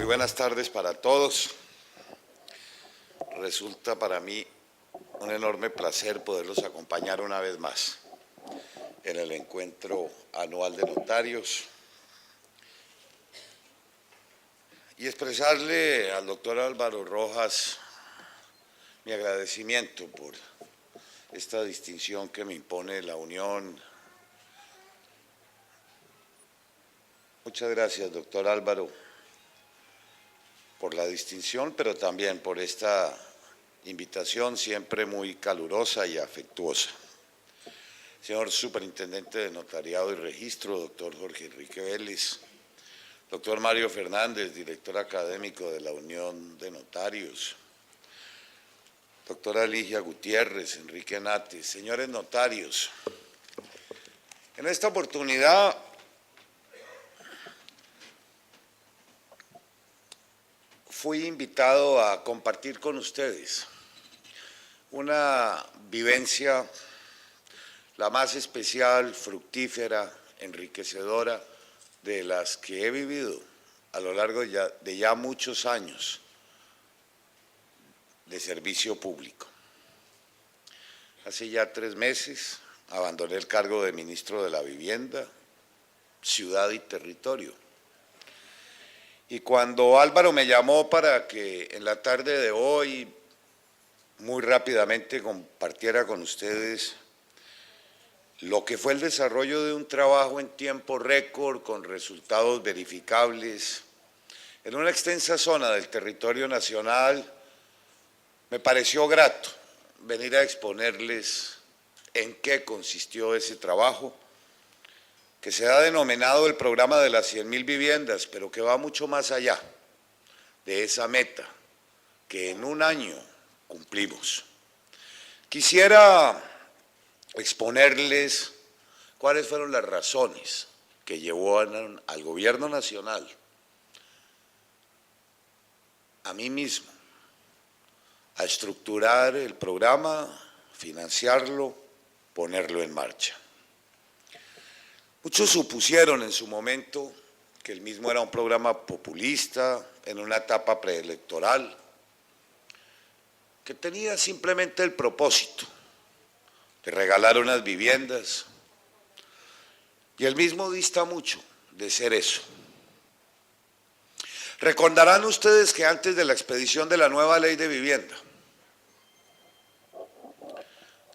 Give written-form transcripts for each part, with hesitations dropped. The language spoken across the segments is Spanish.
buenas tardes para todos. Resulta para mí un enorme placer poderlos acompañar una vez más en el encuentro anual de notarios y expresarle al doctor Álvaro Rojas mi agradecimiento por esta distinción que me impone la Unión. Muchas gracias, doctor Álvaro, por la distinción, pero también por esta invitación siempre muy calurosa y afectuosa. Señor Superintendente de Notariado y Registro, doctor Jorge Enrique Vélez, doctor Mario Fernández, director académico de la Unión de Notarios, doctora Ligia Gutiérrez, Enrique Nates, señores notarios, en esta oportunidad fui invitado a compartir con ustedes una vivencia la más especial, fructífera, enriquecedora de las que he vivido a lo largo de ya muchos años de servicio público. Hace ya 3 meses abandoné el cargo de ministro de la Vivienda, Ciudad y Territorio. Y cuando Álvaro me llamó para que en la tarde de hoy muy rápidamente compartiera con ustedes lo que fue el desarrollo de un trabajo en tiempo récord con resultados verificables en una extensa zona del territorio nacional, me pareció grato venir a exponerles en qué consistió ese trabajo, que se ha denominado el programa de las 100.000 viviendas, pero que va mucho más allá de esa meta que en un año cumplimos. Quisiera exponerles cuáles fueron las razones que llevaron al Gobierno Nacional, a mí mismo, a estructurar el programa, financiarlo, ponerlo en marcha. Muchos supusieron en su momento que el mismo era un programa populista en una etapa preelectoral, que tenía simplemente el propósito de regalar unas viviendas, y el mismo dista mucho de ser eso. Recordarán ustedes que antes de la expedición de la nueva ley de vivienda,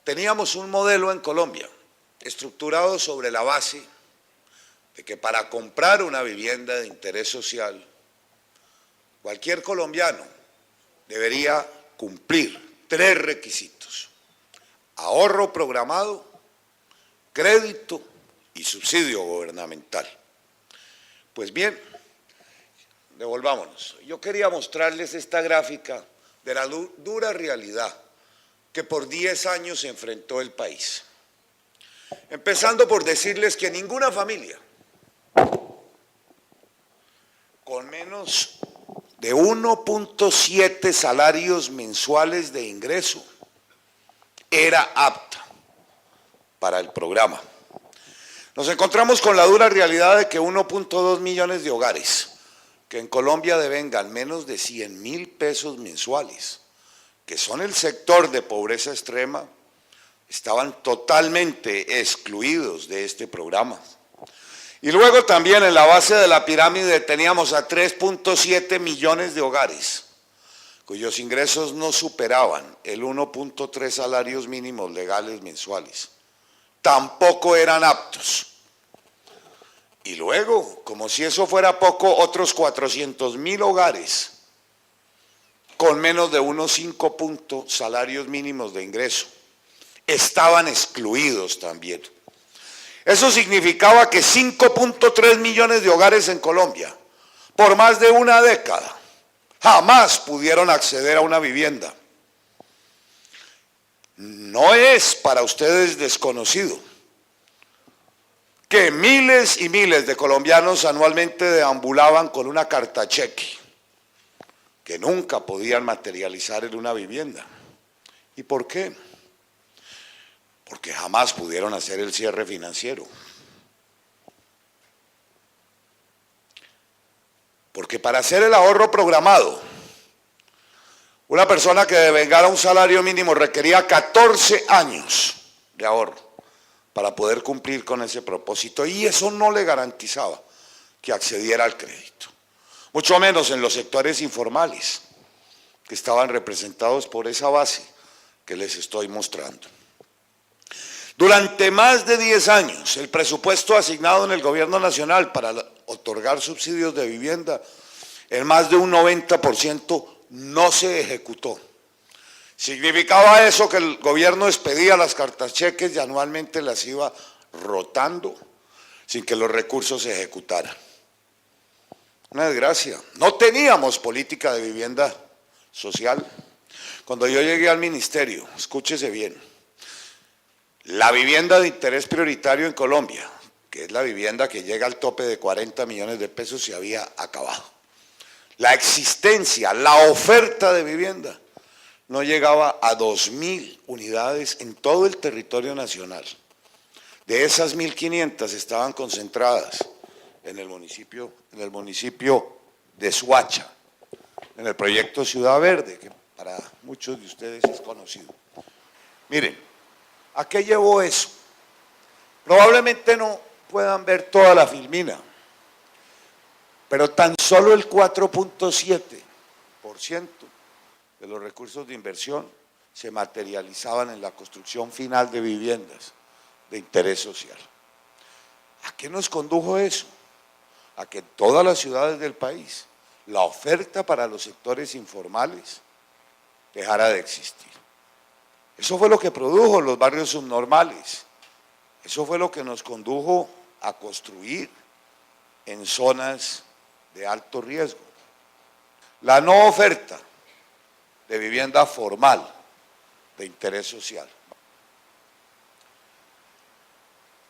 teníamos un modelo en Colombia estructurado sobre la base de que para comprar una vivienda de interés social, cualquier colombiano debería cumplir 3 requisitos: ahorro programado, crédito y subsidio gubernamental. Pues bien, devolvámonos. Yo quería mostrarles esta gráfica de la dura realidad que por 10 años se enfrentó el país. Empezando por decirles que ninguna familia con menos de 1.7 salarios mensuales de ingreso era apta para el programa. Nos encontramos con la dura realidad de que 1.2 millones de hogares que en Colombia devengan menos de 100.000 pesos mensuales, que son el sector de pobreza extrema, estaban totalmente excluidos de este programa. Y luego también en la base de la pirámide teníamos a 3.7 millones de hogares cuyos ingresos no superaban el 1.3 salarios mínimos legales mensuales. Tampoco eran aptos. Y luego, como si eso fuera poco, otros 400.000 hogares con menos de unos 5 salarios mínimos de ingreso estaban excluidos también. Eso significaba que 5.3 millones de hogares en Colombia, por más de una década, jamás pudieron acceder a una vivienda. No es para ustedes desconocido que miles y miles de colombianos anualmente deambulaban con una carta cheque que nunca podían materializar en una vivienda. ¿Y por qué? Porque jamás pudieron hacer el cierre financiero. Porque para hacer el ahorro programado, una persona que devengara un salario mínimo requería 14 años de ahorro para poder cumplir con ese propósito, y eso no le garantizaba que accediera al crédito, mucho menos en los sectores informales, que estaban representados por esa base que les estoy mostrando. Durante más de 10 años, el presupuesto asignado en el gobierno nacional para otorgar subsidios de vivienda, en más de un 90% no se ejecutó. Significaba eso que el gobierno expedía las cartas cheques y anualmente las iba rotando sin que los recursos se ejecutaran. Una desgracia. No teníamos política de vivienda social. Cuando yo llegué al ministerio, escúchese bien, la vivienda de interés prioritario en Colombia, que es la vivienda que llega al tope de 40 millones de pesos, se había acabado. La existencia, la oferta de vivienda no llegaba a 2.000 unidades en todo el territorio nacional. De esas 1.500 estaban concentradas en el municipio de Soacha, en el proyecto Ciudad Verde, que para muchos de ustedes es conocido. Miren, ¿a qué llevó eso? Probablemente no puedan ver toda la filmina, pero tan solo el 4.7% de los recursos de inversión se materializaban en la construcción final de viviendas de interés social. ¿A qué nos condujo eso? A que en todas las ciudades del país la oferta para los sectores informales dejara de existir. Eso fue lo que produjo los barrios subnormales. Eso fue lo que nos condujo a construir en zonas de alto riesgo. La no oferta de vivienda formal de interés social.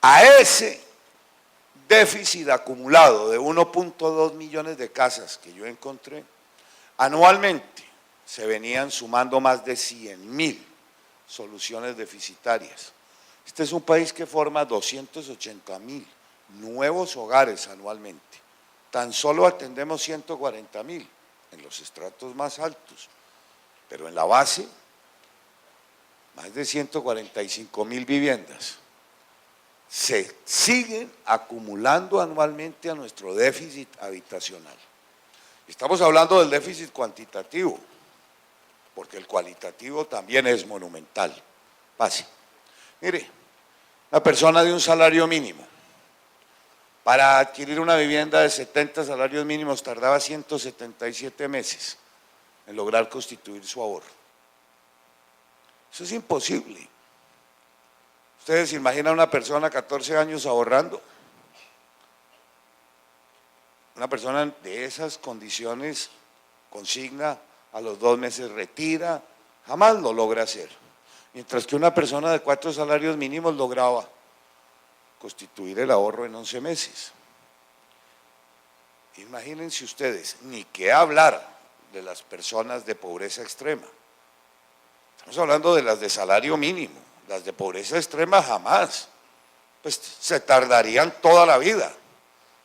A ese déficit acumulado de 1.2 millones de casas que yo encontré, anualmente se venían sumando más de 100.000 soluciones deficitarias. Este es un país que forma 280.000 nuevos hogares anualmente. Tan solo atendemos 140.000 en los estratos más altos, pero en la base, más de 145.000 viviendas se siguen acumulando anualmente a nuestro déficit habitacional. Estamos hablando del déficit cuantitativo, porque el cualitativo también es monumental. Pase. Mire, una persona de un salario mínimo, para adquirir una vivienda de 70 salarios mínimos tardaba 177 meses en lograr constituir su ahorro. Eso es imposible. ¿Ustedes se imaginan una persona 14 años ahorrando? Una persona de esas condiciones consigna, a los 2 meses retira, jamás lo logra hacer. Mientras que una persona de 4 salarios mínimos lograba constituir el ahorro en 11 meses. Imagínense ustedes, ni qué hablar de las personas de pobreza extrema. Estamos hablando de las de salario mínimo, las de pobreza extrema jamás. Pues se tardarían toda la vida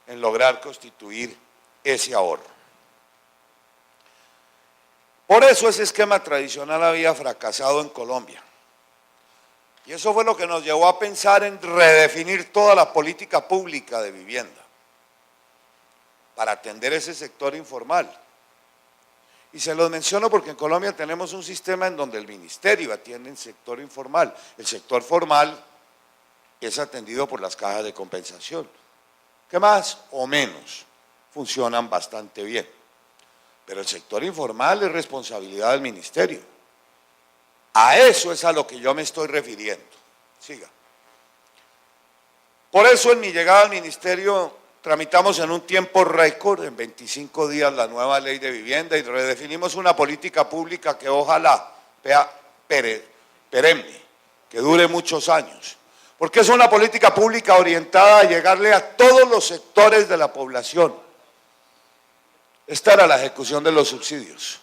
en lograr constituir ese ahorro. Por eso ese esquema tradicional había fracasado en Colombia. Y eso fue lo que nos llevó a pensar en redefinir toda la política pública de vivienda para atender ese sector informal. Y se los menciono porque en Colombia tenemos un sistema en donde el ministerio atiende el sector informal. El sector formal es atendido por las cajas de compensación, que más o menos funcionan bastante bien. Pero el sector informal es responsabilidad del ministerio. A eso es a lo que yo me estoy refiriendo. Siga. Por eso en mi llegada al ministerio tramitamos en un tiempo récord, en 25 días, la nueva ley de vivienda y redefinimos una política pública que ojalá sea perenne, que dure muchos años. Porque es una política pública orientada a llegarle a todos los sectores de la población. Esta era la ejecución de los subsidios.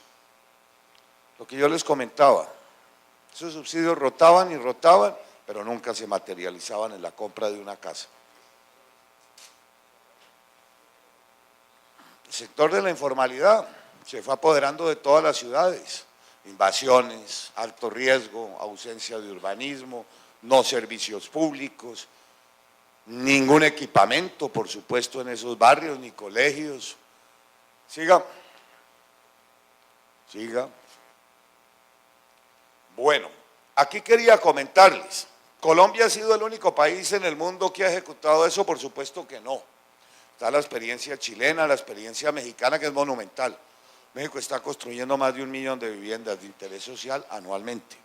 Lo que yo les comentaba, esos subsidios rotaban y rotaban, pero nunca se materializaban en la compra de una casa. El sector de la informalidad se fue apoderando de todas las ciudades, invasiones, alto riesgo, ausencia de urbanismo, no servicios públicos, ningún equipamiento, por supuesto, en esos barrios, ni colegios. Siga. Bueno, aquí quería comentarles, ¿Colombia ha sido el único país en el mundo que ha ejecutado eso? Por supuesto que no. Está la experiencia chilena, la experiencia mexicana, que es monumental. México está construyendo más de 1 millón de viviendas de interés social anualmente.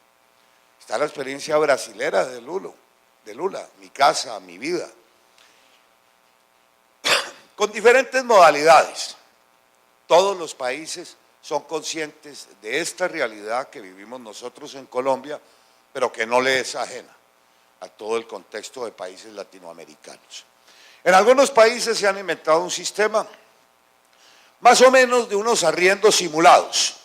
Está la experiencia brasilera de Lula, mi casa, mi vida. Con diferentes modalidades. Todos los países son conscientes de esta realidad que vivimos nosotros en Colombia, pero que no le es ajena a todo el contexto de países latinoamericanos. En algunos países se han inventado un sistema más o menos de unos arriendos simulados.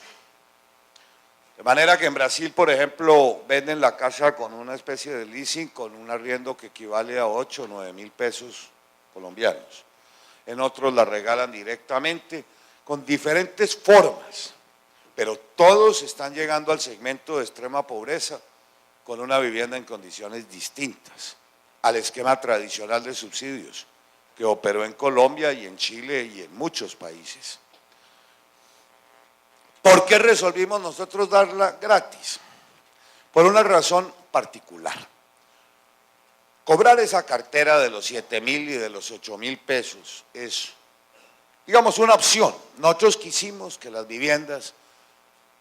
De manera que en Brasil, por ejemplo, venden la casa con una especie de leasing, con un arriendo que equivale a 8 o 9 mil pesos colombianos. En otros la regalan directamente, con diferentes formas, pero todos están llegando al segmento de extrema pobreza con una vivienda en condiciones distintas al esquema tradicional de subsidios que operó en Colombia y en Chile y en muchos países. ¿Por qué resolvimos nosotros darla gratis? Por una razón particular. Cobrar esa cartera de los 7.000 y de los 8.000 pesos es, digamos, una opción. Nosotros quisimos que las viviendas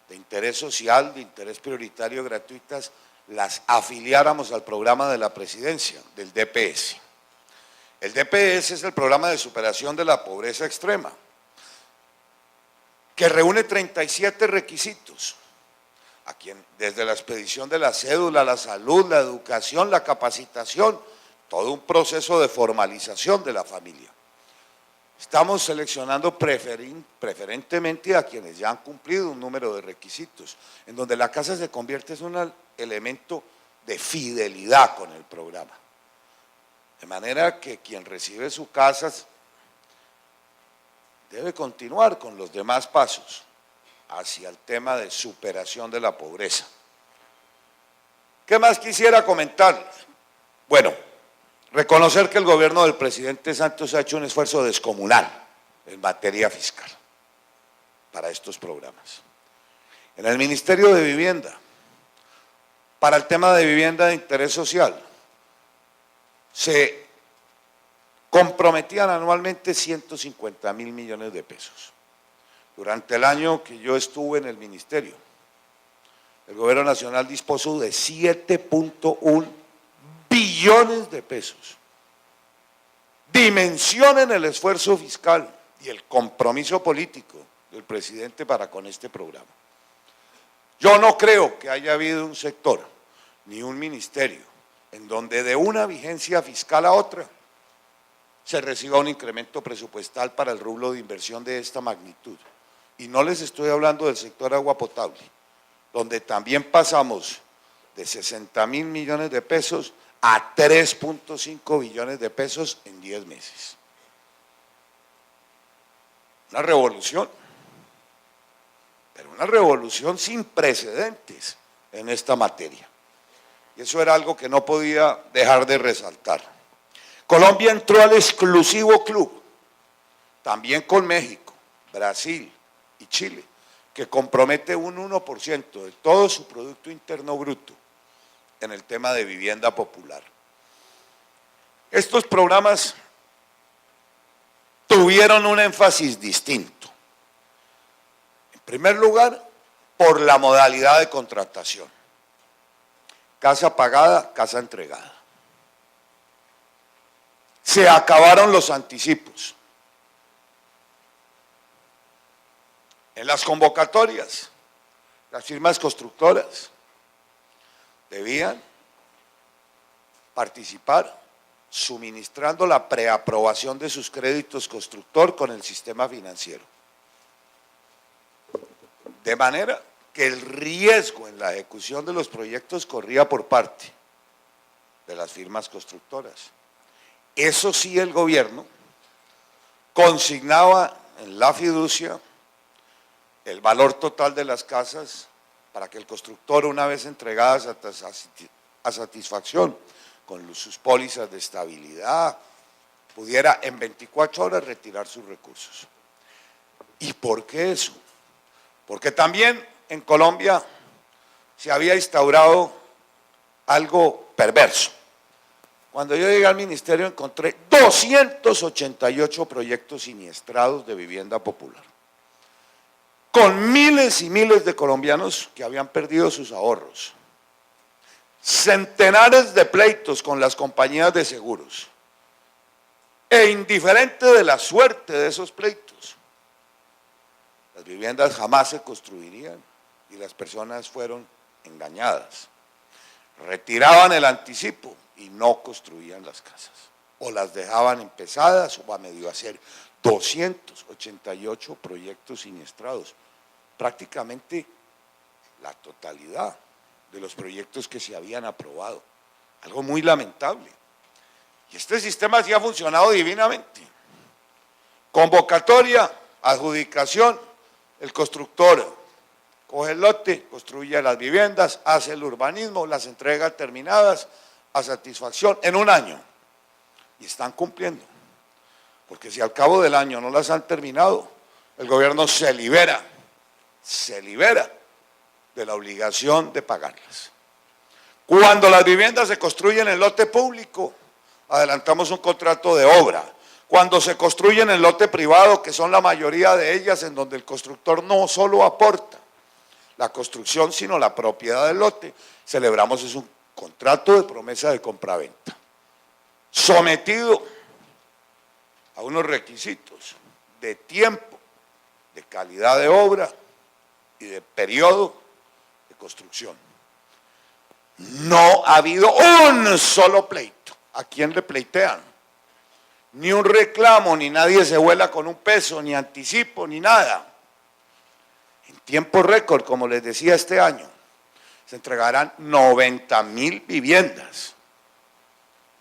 de interés social, de interés prioritario gratuitas, las afiliáramos al programa de la presidencia, del DPS. El DPS es el programa de superación de la pobreza extrema, que reúne 37 requisitos, a quien desde la expedición de la cédula, la salud, la educación, la capacitación, todo un proceso de formalización de la familia. Estamos seleccionando preferentemente a quienes ya han cumplido un número de requisitos, en donde la casa se convierte en un elemento de fidelidad con el programa. De manera que quien recibe su casa debe continuar con los demás pasos hacia el tema de superación de la pobreza. ¿Qué más quisiera comentarles? Bueno, reconocer que el gobierno del presidente Santos ha hecho un esfuerzo descomunal en materia fiscal para estos programas. En el Ministerio de Vivienda, para el tema de vivienda de interés social, se comprometían anualmente 150.000 millones de pesos. Durante el año que yo estuve en el ministerio, el gobierno nacional dispuso de 7.1 billones de pesos. Dimensionen el esfuerzo fiscal y el compromiso político del presidente para con este programa. Yo no creo que haya habido un sector ni un ministerio en donde de una vigencia fiscal a otra se reciba un incremento presupuestal para el rubro de inversión de esta magnitud. Y no les estoy hablando del sector agua potable, donde también pasamos de 60.000 millones de pesos a 3.5 billones de pesos en 10 meses. Una revolución, pero una revolución sin precedentes en esta materia. Y eso era algo que no podía dejar de resaltar. Colombia entró al exclusivo club, también con México, Brasil y Chile, que compromete un 1% de todo su Producto Interno Bruto en el tema de vivienda popular. Estos programas tuvieron un énfasis distinto. En primer lugar, por la modalidad de contratación. Casa pagada, casa entregada. Se acabaron los anticipos. En las convocatorias, las firmas constructoras debían participar suministrando la preaprobación de sus créditos constructor con el sistema financiero. De manera que el riesgo en la ejecución de los proyectos corría por parte de las firmas constructoras. Eso sí, el gobierno consignaba en la fiducia el valor total de las casas para que el constructor, una vez entregadas a satisfacción con sus pólizas de estabilidad, pudiera en 24 horas retirar sus recursos. ¿Y por qué eso? Porque también en Colombia se había instaurado algo perverso. Cuando yo llegué al ministerio encontré 288 proyectos siniestrados de vivienda popular, con miles y miles de colombianos que habían perdido sus ahorros, centenares de pleitos con las compañías de seguros, e indiferente de la suerte de esos pleitos, las viviendas jamás se construirían y las personas fueron engañadas. Retiraban el anticipo y no construían las casas, o las dejaban empezadas o a medio hacer. 288 proyectos siniestrados, prácticamente la totalidad de los proyectos que se habían aprobado. Algo muy lamentable. Y este sistema sí ha funcionado divinamente. Convocatoria, adjudicación, el constructor coge el lote, construye las viviendas, hace el urbanismo, las entrega terminadas a satisfacción en un año. Y están cumpliendo. Porque si al cabo del año no las han terminado, el gobierno se libera de la obligación de pagarlas. Cuando las viviendas se construyen en lote público, adelantamos un contrato de obra. Cuando se construyen en lote privado, que son la mayoría de ellas, en donde el constructor no solo aporta la construcción, sino la propiedad del lote, celebramos un contrato de promesa de compraventa, sometido a unos requisitos de tiempo, de calidad de obra y de periodo de construcción. No ha habido un solo pleito. ¿A quién le pleitean? Ni un reclamo, ni nadie se vuela con un peso, ni anticipo, ni nada. En tiempo récord, como les decía, este año se entregarán 90,000 viviendas.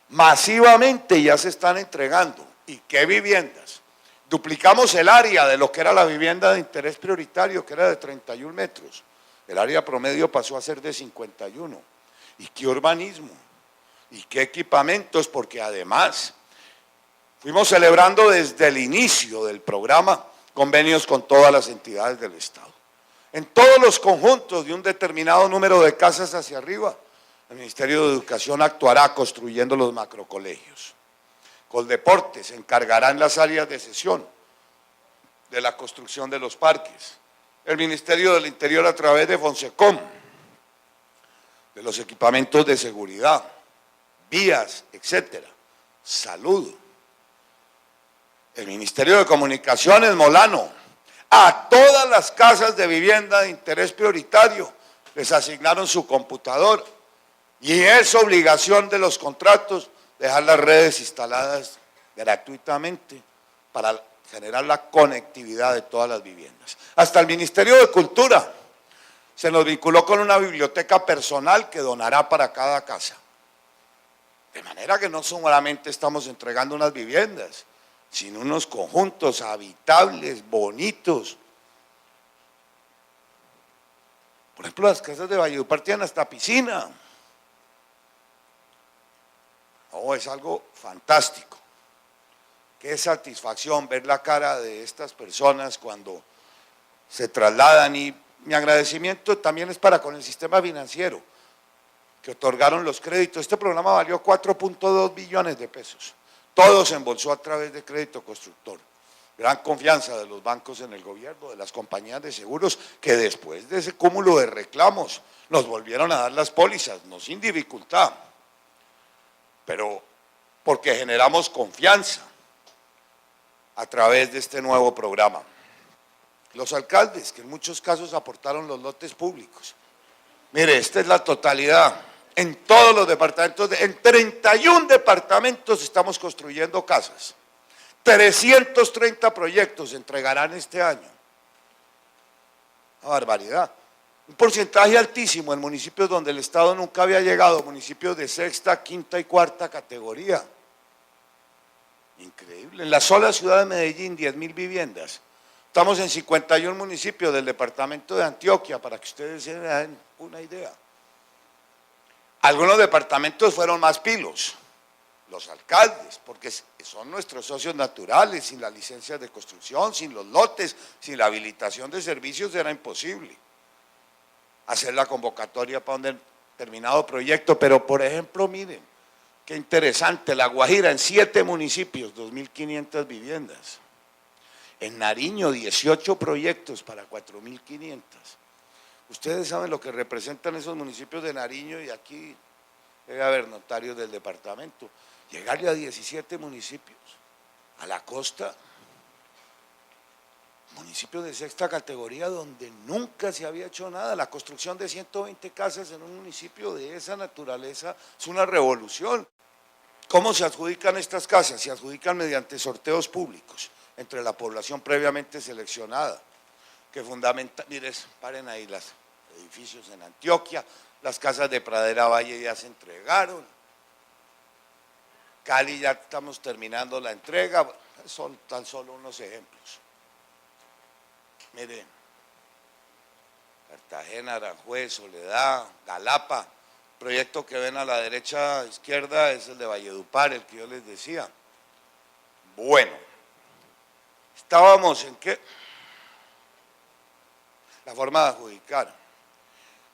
Masivamente ya se están entregando. ¿Y qué viviendas? Duplicamos el área de lo que era la vivienda de interés prioritario, que era de 31 metros. El área promedio pasó a ser de 51. ¿Y qué urbanismo? ¿Y qué equipamientos? Porque además fuimos celebrando desde el inicio del programa convenios con todas las entidades del Estado. En todos los conjuntos de un determinado número de casas hacia arriba, el Ministerio de Educación actuará construyendo los macrocolegios. Coldeportes se encargará en las áreas de sesión de la construcción de los parques. El Ministerio del Interior a través de Fonsecom, de los equipamientos de seguridad, vías, etcétera. Salud. El Ministerio de Comunicaciones, Molano, a todas las casas de vivienda de interés prioritario les asignaron su computador y es obligación de los contratos dejar las redes instaladas gratuitamente para generar la conectividad de todas las viviendas. Hasta el Ministerio de Cultura se nos vinculó con una biblioteca personal que donará para cada casa. De manera que no solamente estamos entregando unas viviendas, sino unos conjuntos habitables, bonitos. Por ejemplo, las casas de Valledupar tienen hasta piscina. Oh, es algo fantástico. Qué satisfacción ver la cara de estas personas cuando se trasladan, y mi agradecimiento también es para con el sistema financiero que otorgaron los créditos. Este programa valió 4.2 billones de pesos. Todo se embolsó a través de crédito constructor. Gran confianza de los bancos en el gobierno, de las compañías de seguros, que después de ese cúmulo de reclamos nos volvieron a dar las pólizas, no sin dificultad, pero porque generamos confianza a través de este nuevo programa. Los alcaldes, que en muchos casos aportaron los lotes públicos. Mire, esta es la totalidad. En todos los departamentos, en 31 departamentos estamos construyendo casas. 330 proyectos se entregarán este año. Una barbaridad. Un porcentaje altísimo en municipios donde el Estado nunca había llegado, municipios de sexta, quinta y cuarta categoría. Increíble. En la sola ciudad de Medellín, 10.000 viviendas. Estamos en 51 municipios del departamento de Antioquia, para que ustedes se den una idea. Algunos departamentos fueron más pilos, los alcaldes, porque son nuestros socios naturales. Sin las licencias de construcción, sin los lotes, sin la habilitación de servicios era imposible hacer la convocatoria para un determinado proyecto. Pero, por ejemplo, miren, qué interesante, La Guajira en 7 municipios, 2.500 viviendas. En Nariño, 18 proyectos para 4.500. Ustedes saben lo que representan esos municipios de Nariño, y aquí debe haber notarios del departamento. Llegarle a 17 municipios, a la costa, municipios de 6ª categoría donde nunca se había hecho nada. La construcción de 120 casas en un municipio de esa naturaleza es una revolución. ¿Cómo se adjudican estas casas? Se adjudican mediante sorteos públicos entre la población previamente seleccionada, que fundamenta, miren, paren ahí los edificios en Antioquia, las casas de Pradera Valle ya se entregaron, Cali ya estamos terminando la entrega, son tan solo unos ejemplos. Miren, Cartagena, Aranjuez, Soledad, Galapa, proyecto que ven a la derecha izquierda es el de Valledupar, el que yo les decía. Bueno, estábamos en qué, la forma de adjudicar.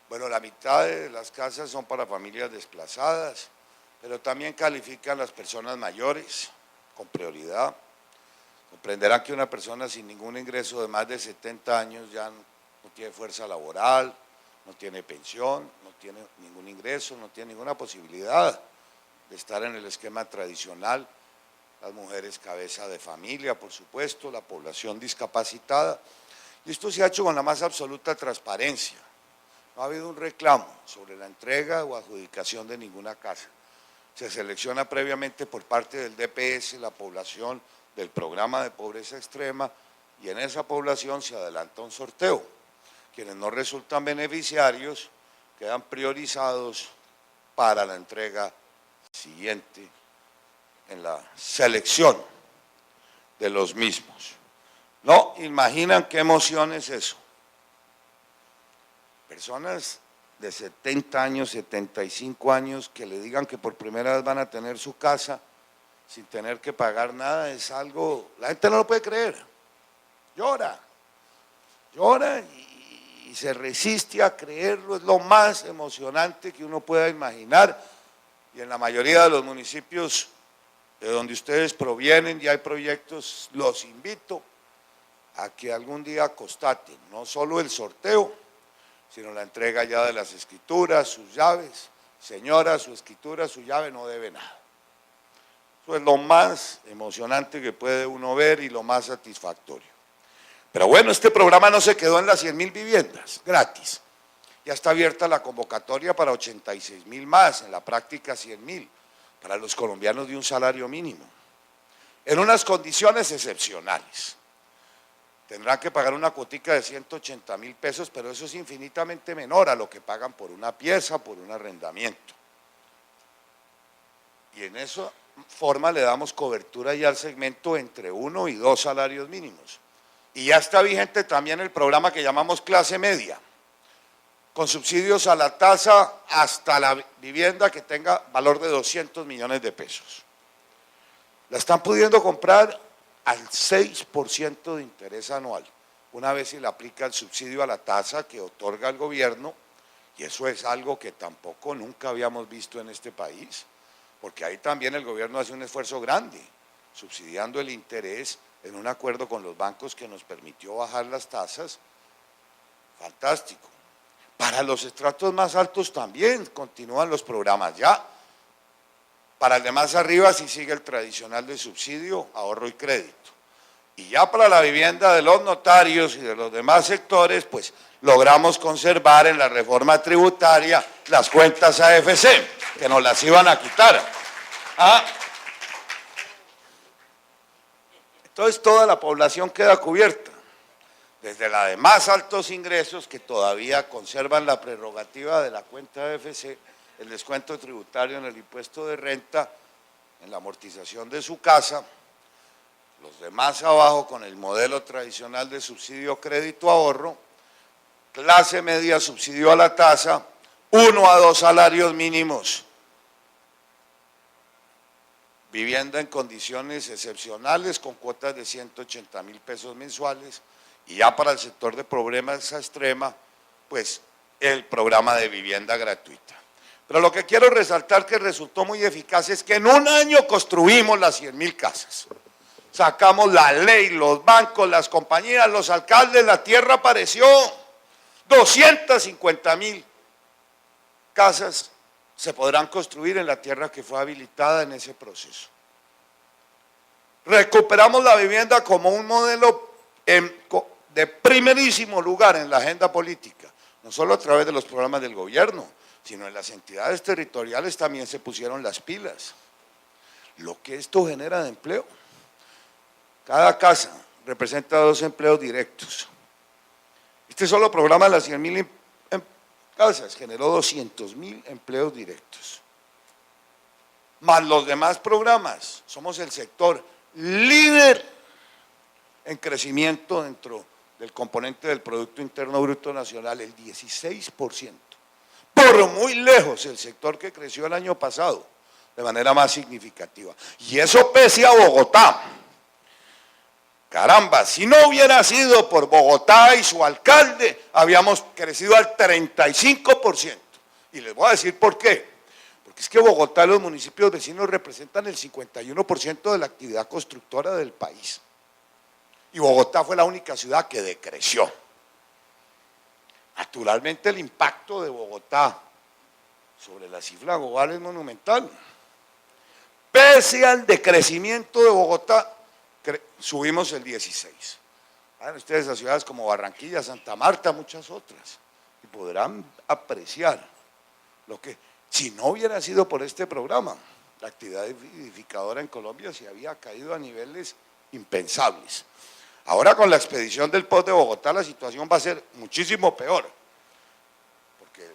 Bueno, la mitad de las casas son para familias desplazadas, pero también califican las personas mayores con prioridad. Comprenderán que una persona sin ningún ingreso de más de 70 años ya no tiene fuerza laboral, no tiene pensión, no tiene ningún ingreso, no tiene ninguna posibilidad de estar en el esquema tradicional. Las mujeres cabeza de familia, por supuesto, la población discapacitada. Y esto se ha hecho con la más absoluta transparencia. No ha habido un reclamo sobre la entrega o adjudicación de ninguna casa. Se selecciona previamente por parte del DPS la población del programa de pobreza extrema, y en esa población se adelanta un sorteo. Quienes no resultan beneficiarios quedan priorizados para la entrega siguiente en la selección de los mismos. No imaginan qué emoción es eso. Personas de 70 años, 75 años, que le digan que por primera vez van a tener su casa sin tener que pagar nada, es algo, la gente no lo puede creer. Llora y se resiste a creerlo. Es lo más emocionante que uno pueda imaginar, y en la mayoría de los municipios de donde ustedes provienen ya hay proyectos. Los invito a que algún día constaten no solo el sorteo, sino la entrega ya de las escrituras, sus llaves. Señora, su escritura, su llave no debe nada. Eso es lo más emocionante que puede uno ver y lo más satisfactorio. Pero bueno, este programa no se quedó en las 100.000 viviendas gratis. Ya está abierta la convocatoria para 86.000 más, en la práctica 100.000, para los colombianos de un salario mínimo, en unas condiciones excepcionales. Tendrán que pagar una cuotica de 180.000 pesos, pero eso es infinitamente menor a lo que pagan por una pieza, por un arrendamiento. Y en esa forma le damos cobertura ya al segmento entre 1 y 2 salarios mínimos. Y ya está vigente también el programa que llamamos clase media, con subsidios a la tasa hasta la vivienda que tenga valor de 200 millones de pesos. La están pudiendo comprar al 6% de interés anual, una vez se le aplica el subsidio a la tasa que otorga el gobierno, y eso es algo que tampoco nunca habíamos visto en este país, porque ahí también el gobierno hace un esfuerzo grande, subsidiando el interés en un acuerdo con los bancos que nos permitió bajar las tasas. Fantástico. Para los estratos más altos también continúan los programas ya. Para el de más arriba sí sigue el tradicional de subsidio, ahorro y crédito. Y ya para la vivienda de los notarios y de los demás sectores, pues logramos conservar en la reforma tributaria las cuentas AFC, que nos las iban a quitar. Entonces toda la población queda cubierta, desde la de más altos ingresos, que todavía conservan la prerrogativa de la cuenta AFC, el descuento tributario en el impuesto de renta, en la amortización de su casa, los de más abajo con el modelo tradicional de subsidio crédito ahorro, clase media subsidio a la tasa, 1 a 2 salarios mínimos, vivienda en condiciones excepcionales con cuotas de 180.000 pesos mensuales y ya para el sector de pobreza extrema, pues el programa de vivienda gratuita. Pero lo que quiero resaltar que resultó muy eficaz es que en un año construimos las 100.000 casas. Sacamos la ley, los bancos, las compañías, los alcaldes, la tierra apareció. 250.000 casas se podrán construir en la tierra que fue habilitada en ese proceso. Recuperamos la vivienda como un modelo de primerísimo lugar en la agenda política, no solo a través de los programas del gobierno, sino en las entidades territoriales también se pusieron las pilas. Lo que esto genera de empleo. Cada casa representa 2 empleos directos. Este solo programa de las 100.000 casas generó 200.000 empleos directos. Más los demás programas, somos el sector líder en crecimiento dentro del componente del Producto Interno Bruto Nacional, el 16%. Por muy lejos el sector que creció el año pasado, de manera más significativa. Y eso pese a Bogotá. Caramba, si no hubiera sido por Bogotá y su alcalde, habíamos crecido al 35%. Y les voy a decir por qué. Porque es que Bogotá y los municipios vecinos representan el 51% de la actividad constructora del país. Y Bogotá fue la única ciudad que decreció. Naturalmente el impacto de Bogotá sobre la cifra global es monumental. Pese al decrecimiento de Bogotá, subimos el 16. Vayan ustedes a ciudades como Barranquilla, Santa Marta, muchas otras, y podrán apreciar lo que, si no hubiera sido por este programa, la actividad edificadora en Colombia se había caído a niveles impensables. Ahora con la expedición del POT de Bogotá la situación va a ser muchísimo peor, porque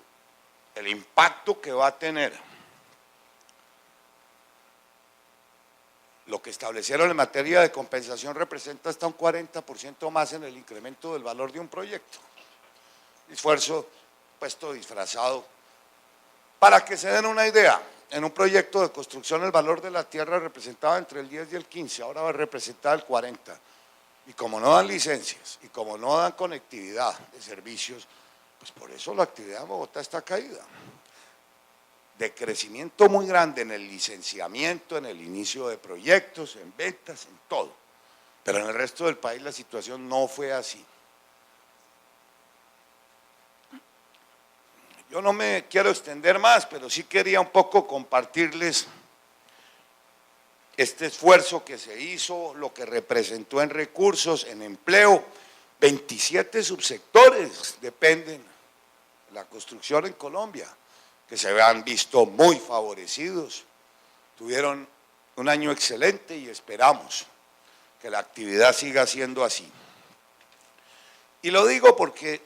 el impacto que va a tener lo que establecieron en materia de compensación representa hasta un 40% más en el incremento del valor de un proyecto. Esfuerzo puesto disfrazado. Para que se den una idea, en un proyecto de construcción el valor de la tierra representaba entre el 10 y el 15, ahora va a representar el 40. Y como no dan licencias y como no dan conectividad de servicios, pues por eso la actividad en Bogotá está caída. De crecimiento muy grande en el licenciamiento, en el inicio de proyectos, en ventas, en todo. Pero en el resto del país la situación no fue así. Yo no me quiero extender más, pero sí quería un poco compartirles este esfuerzo que se hizo, lo que representó en recursos, en empleo. 27 subsectores dependen de la construcción en Colombia, que se han visto muy favorecidos, tuvieron un año excelente y esperamos que la actividad siga siendo así. Y lo digo porque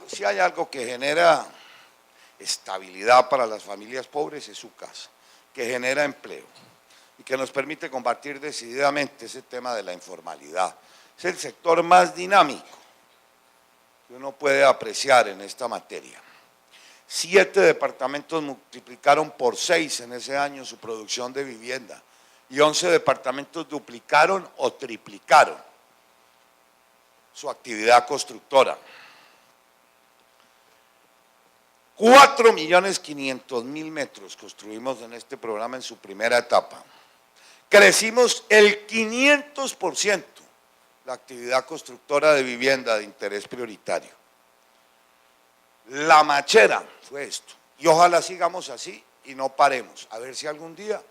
si hay algo que genera estabilidad para las familias pobres es su casa, que genera empleo y que nos permite combatir decididamente ese tema de la informalidad. Es el sector más dinámico que uno puede apreciar en esta materia. 7 departamentos multiplicaron por 6 en ese año su producción de vivienda y 11 departamentos duplicaron o triplicaron su actividad constructora. 4.500.000 metros construimos en este programa en su primera etapa. Crecimos el 500% la actividad constructora de vivienda de interés prioritario. La machera fue esto, y ojalá sigamos así y no paremos, a ver si algún día,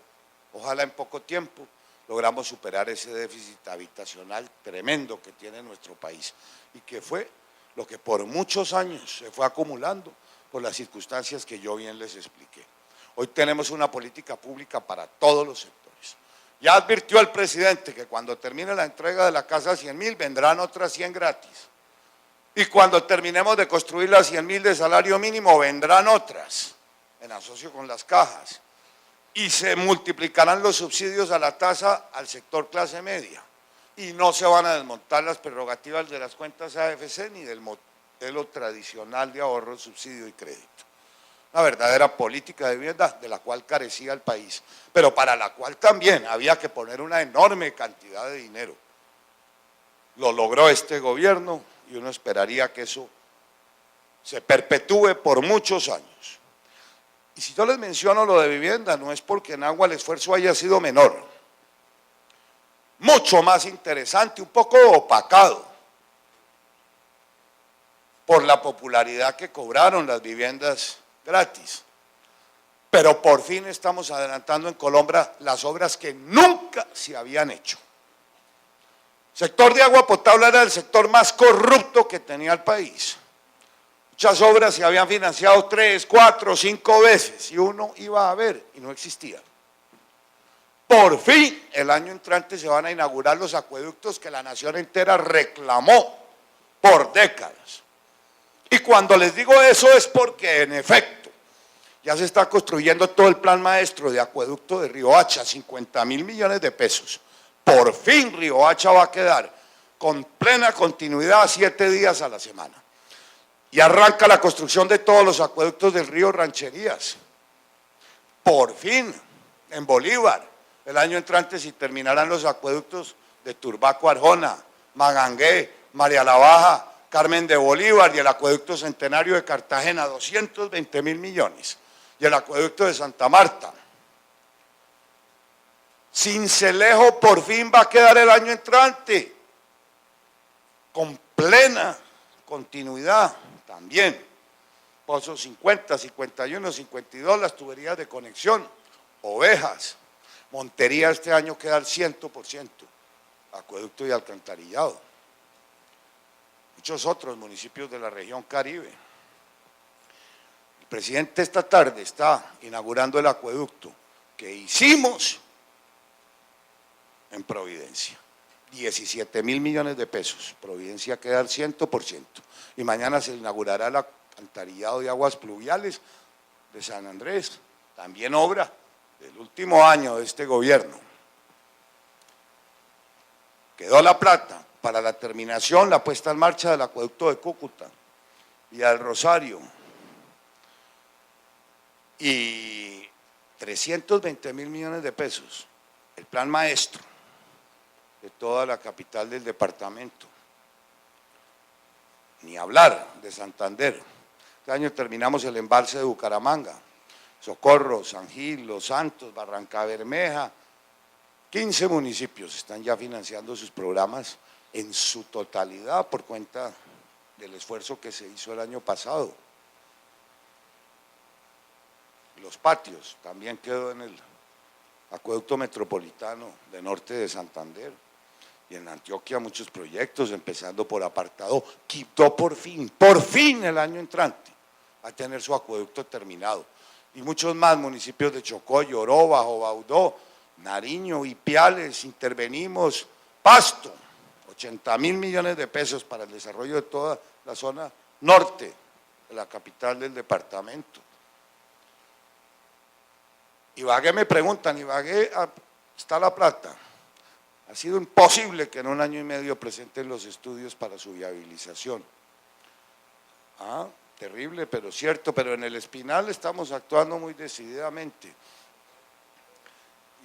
ojalá en poco tiempo, logramos superar ese déficit habitacional tremendo que tiene nuestro país y que fue lo que por muchos años se fue acumulando por las circunstancias que yo bien les expliqué. Hoy tenemos una política pública para todos los sectores. Ya advirtió el presidente que cuando termine la entrega de la casa 100.000 vendrán otras 100 gratis. Y cuando terminemos de construir las 100.000 de salario mínimo, vendrán otras, en asocio con las cajas. Y se multiplicarán los subsidios a la tasa al sector clase media. y no se van a desmontar las prerrogativas de las cuentas AFC ni del modelo tradicional de ahorro, subsidio y crédito. Una verdadera política de vivienda de la cual carecía el país, pero para la cual también había que poner una enorme cantidad de dinero. Lo logró este gobierno y uno esperaría que eso se perpetúe por muchos años. Y si yo les menciono lo de vivienda, no es porque en agua el esfuerzo haya sido menor, mucho más interesante, un poco opacado por la popularidad que cobraron las viviendas gratis. Pero por fin estamos adelantando en Colombia las obras que nunca se habían hecho. El sector de agua potable era el sector más corrupto que tenía el país. Muchas obras se habían financiado 3, 4, 5 veces y uno iba a ver y no existía. Por fin, el año entrante se van a inaugurar los acueductos que la nación entera reclamó por décadas. Y cuando les digo eso es porque, en efecto, ya se está construyendo todo el plan maestro de acueducto de Riohacha, 50.000 millones de pesos. Por fin Riohacha va a quedar con plena continuidad 7 días a la semana. Y arranca la construcción de todos los acueductos del río Rancherías. Por fin, en Bolívar. El año entrante se terminarán los acueductos de Turbaco Arjona, Magangué, María la Baja, Carmen de Bolívar y el acueducto centenario de Cartagena, 220.000 millones. Y el acueducto de Santa Marta. Sincelejo por fin va a quedar el año entrante, con plena continuidad también. Pozos 50, 51, 52, las tuberías de conexión, Ovejas. Montería este año queda al 100%, acueducto y alcantarillado. Muchos otros municipios de la región Caribe. El presidente esta tarde está inaugurando el acueducto que hicimos en Providencia. 17.000 millones de pesos, Providencia queda al 100%. Y mañana se inaugurará el alcantarillado de aguas pluviales de San Andrés, también obra del último año de este gobierno. Quedó la plata para la terminación, la puesta en marcha del acueducto de Cúcuta y del Rosario. Y 320.000 millones de pesos, el plan maestro de toda la capital del departamento. Ni hablar de Santander. Este año terminamos el embalse de Bucaramanga. Socorro, San Gil, Los Santos, Barranca Bermeja, 15 municipios están ya financiando sus programas en su totalidad por cuenta del esfuerzo que se hizo el año pasado. Los Patios también quedó en el acueducto metropolitano de norte de Santander y en Antioquia muchos proyectos, empezando por Apartado. Quito por fin el año entrante va a tener su acueducto terminado. Y muchos más municipios de Chocó, Yoroba, Jobaudó, Nariño, Ipiales, intervenimos, Pasto, 80.000 millones de pesos para el desarrollo de toda la zona norte de la capital del departamento. Ibagué, me preguntan, Ibagué está la plata. Ha sido imposible que en 1 año y medio presenten los estudios para su viabilización. Terrible, pero cierto, pero en el Espinal estamos actuando muy decididamente.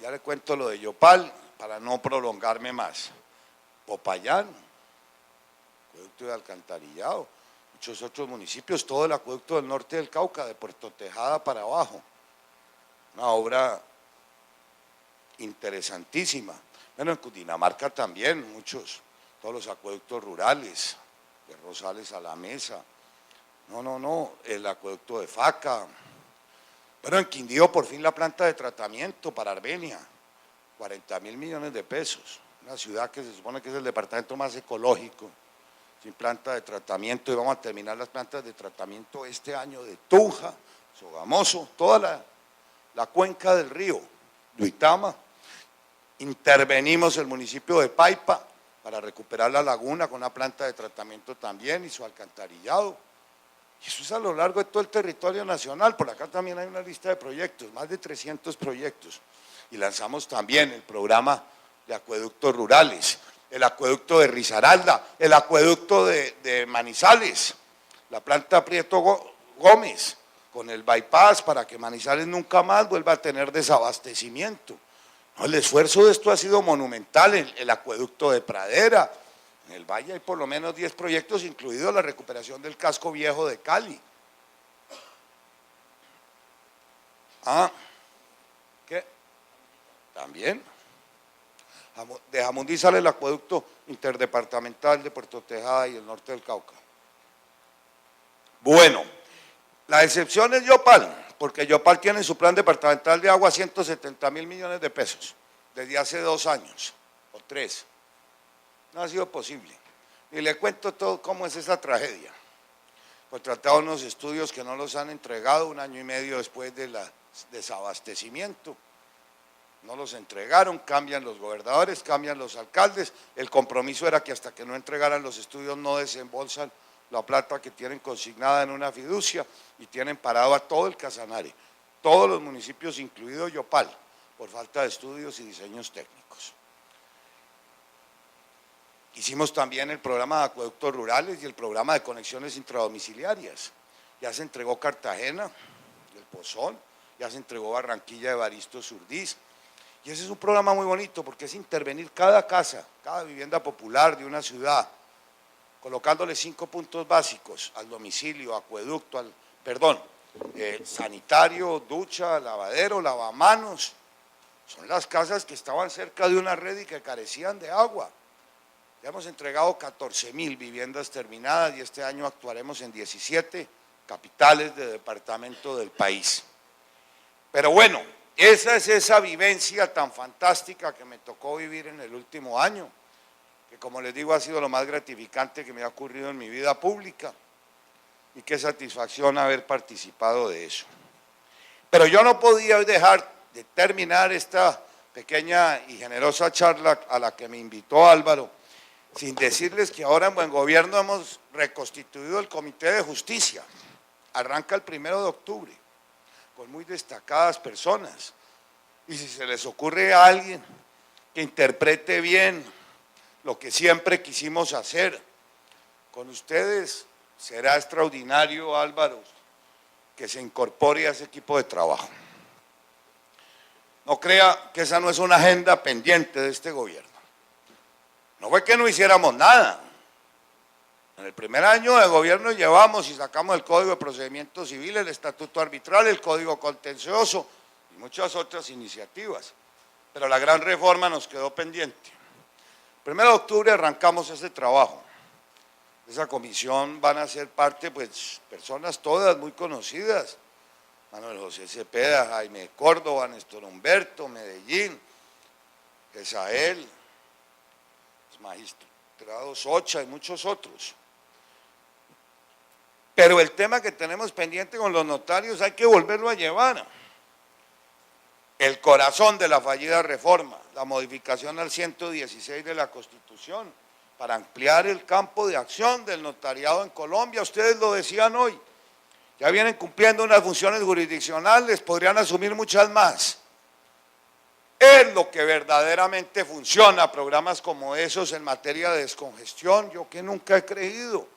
Ya le cuento lo de Yopal para no prolongarme más. Popayán, acueducto de alcantarillado, muchos otros municipios, todo el acueducto del norte del Cauca, de Puerto Tejada para abajo. Una obra interesantísima. Bueno, en Cundinamarca también, todos los acueductos rurales, de Rosales a la Mesa. El acueducto de Faca. Bueno, en Quindío por fin la planta de tratamiento para Armenia, 40.000 millones de pesos. Una ciudad que se supone que es el departamento más ecológico, sin planta de tratamiento, y vamos a terminar las plantas de tratamiento este año de Tunja, Sogamoso, toda la cuenca del río, Duitama. Intervenimos el municipio de Paipa para recuperar la laguna con una planta de tratamiento también y su alcantarillado. Y eso es a lo largo de todo el territorio nacional. Por acá también hay una lista de proyectos, más de 300 proyectos. Y lanzamos también el programa de acueductos rurales. el acueducto de Risaralda, el acueducto de Manizales, la planta Prieto Gómez, con el bypass para que Manizales nunca más vuelva a tener desabastecimiento. No, el esfuerzo de esto ha sido monumental, el acueducto de Pradera, en el Valle hay por lo menos 10 proyectos, incluido la recuperación del casco viejo de Cali. ¿Qué? También. De Jamundí sale el acueducto interdepartamental de Puerto Tejada y el norte del Cauca. Bueno, la excepción es Yopal, porque Yopal tiene en su plan departamental de agua 170.000 millones de pesos, desde hace 2 años, o 3. No ha sido posible. Y le cuento todo cómo es esa tragedia. Contrataron unos estudios que no los han entregado 1 año y medio después del desabastecimiento. No los entregaron, cambian los gobernadores, cambian los alcaldes. El compromiso era que hasta que no entregaran los estudios no desembolsan la plata que tienen consignada en una fiducia y tienen parado a todo el Casanare, todos los municipios, incluido Yopal, por falta de estudios y diseños técnicos. Hicimos también el programa de acueductos rurales y el programa de conexiones intradomiciliarias. Ya se entregó Cartagena, el Pozón, ya se entregó Barranquilla de Baristo Surdís. Y ese es un programa muy bonito porque es intervenir cada casa, cada vivienda popular de una ciudad, colocándole 5 puntos básicos al domicilio, acueducto, sanitario, ducha, lavadero, lavamanos. Son las casas que estaban cerca de una red y que carecían de agua. Ya hemos entregado 14.000 viviendas terminadas y este año actuaremos en 17 capitales de departamento del país. Pero bueno, esa es esa vivencia tan fantástica que me tocó vivir en el último año, que como les digo ha sido lo más gratificante que me ha ocurrido en mi vida pública y qué satisfacción haber participado de eso. Pero yo no podía dejar de terminar esta pequeña y generosa charla a la que me invitó Álvaro, sin decirles que ahora en Buen Gobierno hemos reconstituido el Comité de Justicia. Arranca el 1 de octubre, con muy destacadas personas. Y si se les ocurre a alguien que interprete bien lo que siempre quisimos hacer, con ustedes será extraordinario, Álvaro, que se incorpore a ese equipo de trabajo. No crea que esa no es una agenda pendiente de este gobierno. No fue que no hiciéramos nada. En el primer año de gobierno llevamos y sacamos el Código de Procedimientos Civiles, el Estatuto Arbitral, el Código Contencioso y muchas otras iniciativas. Pero la gran reforma nos quedó pendiente. El 1 de octubre arrancamos ese trabajo. Esa comisión van a ser parte, pues, personas todas muy conocidas. Manuel José Cepeda, Jaime Córdoba, Néstor Humberto, Medellín, Esael, los magistrados Ocha y muchos otros. Pero el tema que tenemos pendiente con los notarios hay que volverlo a llevar. El corazón de la fallida reforma, la modificación al 116 de la Constitución, para ampliar el campo de acción del notariado en Colombia. Ustedes lo decían hoy, ya vienen cumpliendo unas funciones jurisdiccionales, podrían asumir muchas más. Es lo que verdaderamente funciona, programas como esos en materia de descongestión. Yo que nunca he creído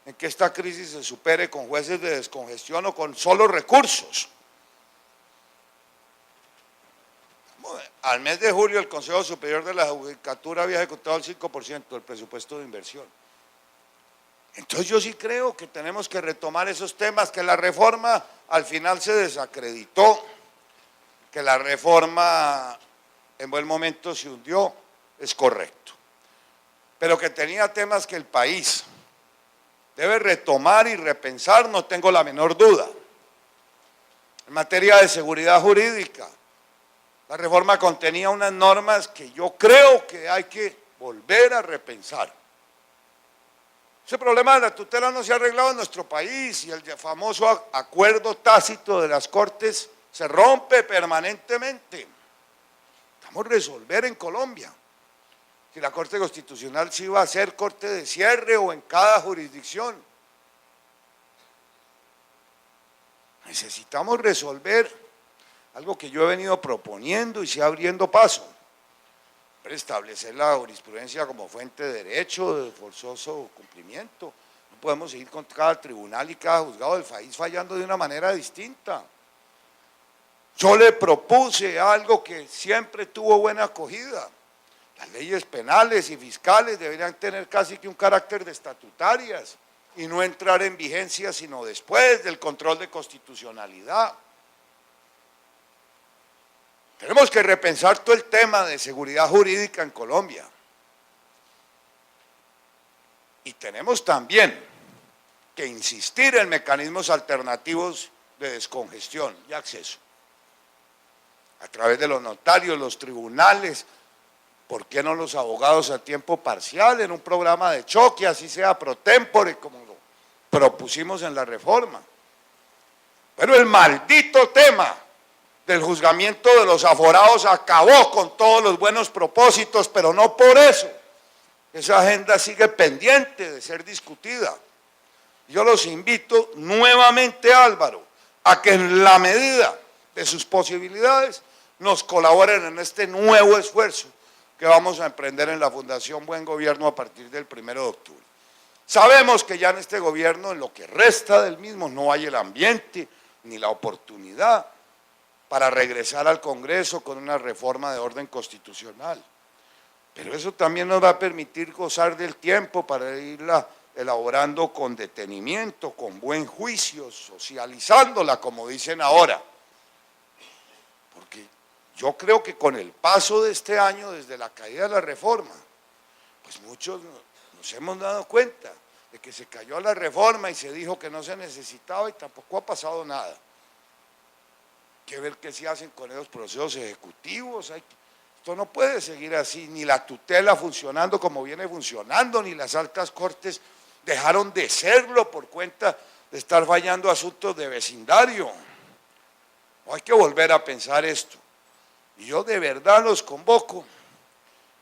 en que esta crisis se supere con jueces de descongestión o con solo recursos. Al mes de julio el Consejo Superior de la Judicatura había ejecutado el 5% del presupuesto de inversión. Entonces yo sí creo que tenemos que retomar esos temas, que la reforma al final se desacreditó, que la reforma en buen momento se hundió, es correcto, pero que tenía temas que el país debe retomar y repensar, no tengo la menor duda. En materia de seguridad jurídica, la reforma contenía unas normas que yo creo que hay que volver a repensar. Ese problema de la tutela no se ha arreglado en nuestro país y el famoso acuerdo tácito de las Cortes se rompe permanentemente. Vamos a resolver en Colombia si la Corte Constitucional sí va a ser corte de cierre o en cada jurisdicción. Necesitamos resolver algo que yo he venido proponiendo y se abriendo paso. poder establecer la jurisprudencia como fuente de derecho, de forzoso cumplimiento. No podemos seguir con cada tribunal y cada juzgado del país fallando de una manera distinta. Yo le propuse algo que siempre tuvo buena acogida. Las leyes penales y fiscales deberían tener casi que un carácter de estatutarias y no entrar en vigencia sino después del control de constitucionalidad. Tenemos que repensar todo el tema de seguridad jurídica en Colombia. Y tenemos también que insistir en mecanismos alternativos de descongestión y acceso. A través de los notarios, los tribunales, ¿por qué no los abogados a tiempo parcial en un programa de choque, así sea pro tempore, como lo propusimos en la reforma? Pero el maldito tema del juzgamiento de los aforados acabó con todos los buenos propósitos, pero no por eso. Esa agenda sigue pendiente de ser discutida. Yo los invito nuevamente, Álvaro, a que en la medida de sus posibilidades nos colaboren en este nuevo esfuerzo que vamos a emprender en la Fundación Buen Gobierno a partir del 1 de octubre. Sabemos que ya en este gobierno, en lo que resta del mismo, no hay el ambiente ni la oportunidad para regresar al Congreso con una reforma de orden constitucional. Pero eso también nos va a permitir gozar del tiempo para irla elaborando con detenimiento, con buen juicio, socializándola, como dicen ahora. Porque yo creo que con el paso de este año, desde la caída de la reforma, pues muchos nos hemos dado cuenta de que se cayó la reforma y se dijo que no se necesitaba y tampoco ha pasado nada. Hay que ver qué se hacen con esos procesos ejecutivos. Esto no puede seguir así, ni la tutela funcionando como viene funcionando, ni las altas cortes dejaron de serlo por cuenta de estar fallando asuntos de vecindario. Hay que volver a pensar esto. Y yo de verdad los convoco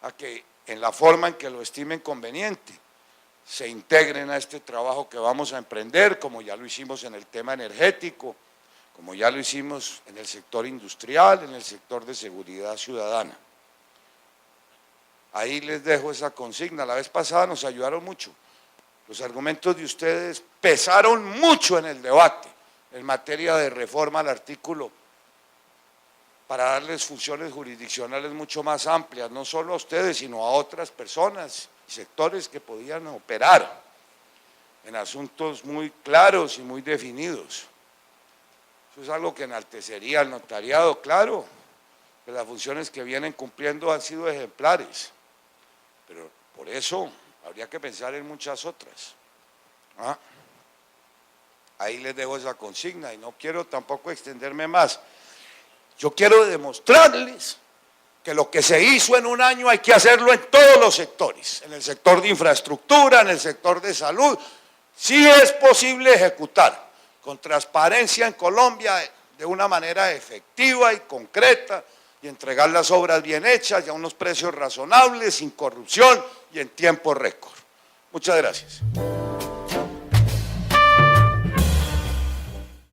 a que en la forma en que lo estimen conveniente se integren a este trabajo que vamos a emprender, como ya lo hicimos en el tema energético, como ya lo hicimos en el sector industrial, en el sector de seguridad ciudadana. Ahí les dejo esa consigna. La vez pasada nos ayudaron mucho. Los argumentos de ustedes pesaron mucho en el debate en materia de reforma al artículo para darles funciones jurisdiccionales mucho más amplias, no solo a ustedes, sino a otras personas y sectores que podían operar en asuntos muy claros y muy definidos. Eso es algo que enaltecería al notariado, claro, que las funciones que vienen cumpliendo han sido ejemplares, pero por eso habría que pensar en muchas otras. Ahí les dejo esa consigna y no quiero tampoco extenderme más. Yo quiero demostrarles que lo que se hizo en un año hay que hacerlo en todos los sectores, en el sector de infraestructura, en el sector de salud. Sí es posible ejecutar con transparencia en Colombia de una manera efectiva y concreta y entregar las obras bien hechas y a unos precios razonables, sin corrupción y en tiempo récord. Muchas gracias.